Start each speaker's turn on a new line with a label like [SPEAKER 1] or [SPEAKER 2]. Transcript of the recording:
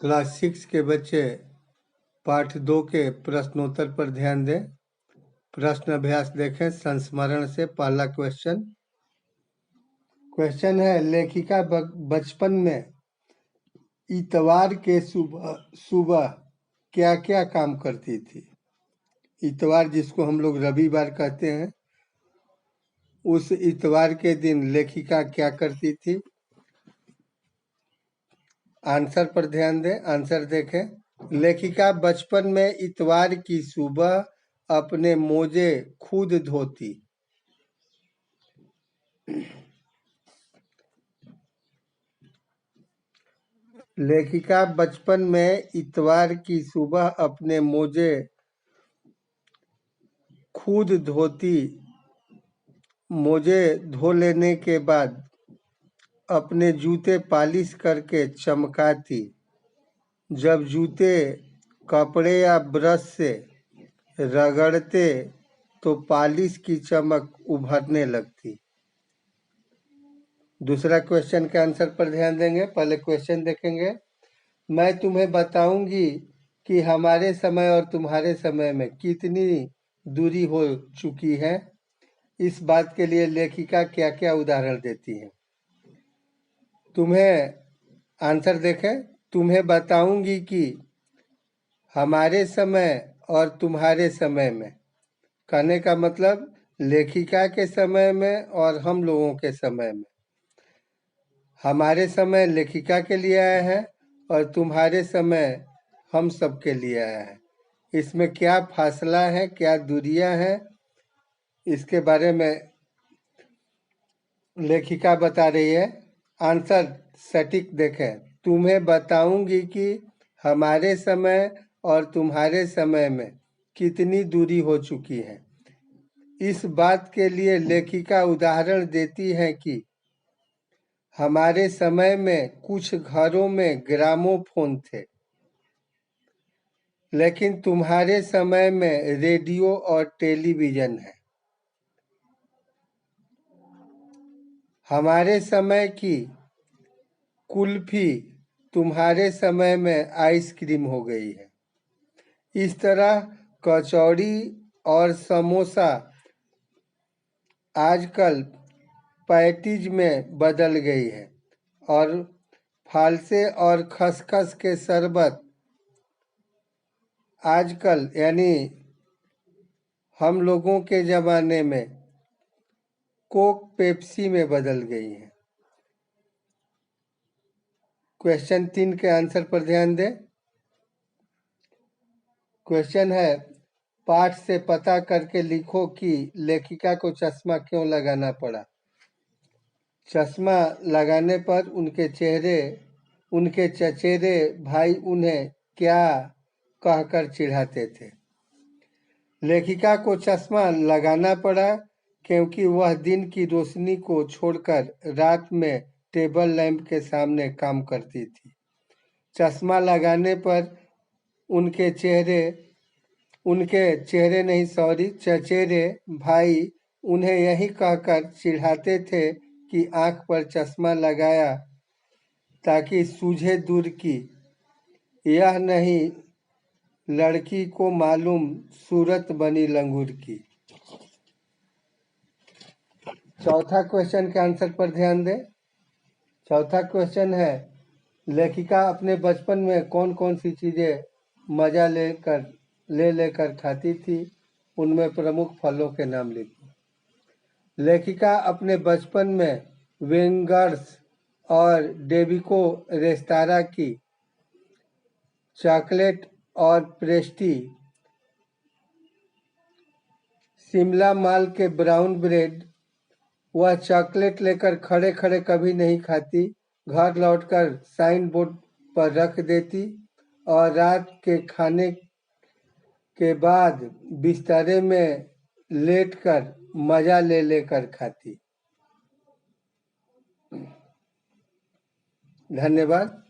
[SPEAKER 1] Class 6 के बच्चे पाठ 2 के प्रश्नोत्तर पर ध्यान दें। प्रश्न अभ्यास देखें संस्मरण से। पहला क्वेश्चन है, लेखिका बचपन में इतवार के सुबह क्या क्या काम करती थी। इतवार जिसको हम लोग रविवार कहते हैं, उस इतवार के दिन लेखिका क्या करती थी। आंसर पर ध्यान दें। आंसर देखें। लेखिका बचपन में इतवार की सुबह अपने मोजे खुद धोती। लेखिका बचपन में इतवार की सुबह अपने मोजे खुद धोती। मोजे धो लेने के बाद अपने जूते पालिश करके चमकाती। जब जूते कपड़े या ब्रश से रगड़ते तो पालिश की चमक उभरने लगती। दूसरा क्वेश्चन के आंसर पर ध्यान देंगे। पहले क्वेश्चन देखेंगे। मैं तुम्हें बताऊंगी कि हमारे समय और तुम्हारे समय में कितनी दूरी हो चुकी है। इस बात के लिए लेखिका क्या क्या उदाहरण देती है। तुम्हें आंसर देखें। तुम्हें बताऊंगी कि हमारे समय और तुम्हारे समय में कहने का मतलब लेखिका के समय में और हम लोगों के समय में। हमारे समय लेखिका के लिए आया है और तुम्हारे समय हम सब के लिए आया है। इसमें क्या फासला है, क्या दूरियां हैं, इसके बारे में लेखिका बता रही है। आंसर सटीक देखें। तुम्हें बताऊंगी कि हमारे समय और तुम्हारे समय में कितनी दूरी हो चुकी है। इस बात के लिए लेखिका उदाहरण देती है कि हमारे समय में कुछ घरों में ग्रामोफोन थे, लेकिन तुम्हारे समय में रेडियो और टेलीविजन है। हमारे समय की कुल्फी तुम्हारे समय में आइसक्रीम हो गई है। इस तरह कचौड़ी और समोसा आजकल पैटीज में बदल गई है और फालसे और खसखस के शरबत आजकल यानी हम लोगों के ज़माने में कोक पेप्सी में बदल गई है। क्वेश्चन 3 के आंसर पर ध्यान दें। क्वेश्चन है, पाठ से पता करके लिखो कि लेखिका को चश्मा क्यों लगाना पड़ा। चश्मा लगाने पर उनके चचेरे भाई उन्हें क्या कहकर चिढ़ाते थे। लेखिका को चश्मा लगाना पड़ा क्योंकि वह दिन की रोशनी को छोड़कर रात में टेबल लैंप के सामने काम करती थी। चश्मा लगाने पर चचेरे भाई उन्हें यही कहकर चिढ़ाते थे कि आंख पर चश्मा लगाया ताकि सूझे दूर की, यह नहीं लड़की को मालूम सूरत बनी लंगूर की। चौथा क्वेश्चन के आंसर पर ध्यान दें। चौथा क्वेश्चन है, लेखिका अपने बचपन में कौन कौन सी चीजें मजा लेकर खाती थी। उनमें प्रमुख फलों के नाम लिखो। लेखिका अपने बचपन में वेंगर्स और डेबिको रेस्तारा की चॉकलेट और पेस्ट्री, शिमला माल के ब्राउन ब्रेड वह चॉकलेट लेकर खड़े खड़े कभी नहीं खाती, घर लौटकर साइन बोर्ड पर रख देती और रात के खाने के बाद बिस्तरे में लेटकर मजा लेकर खाती। धन्यवाद।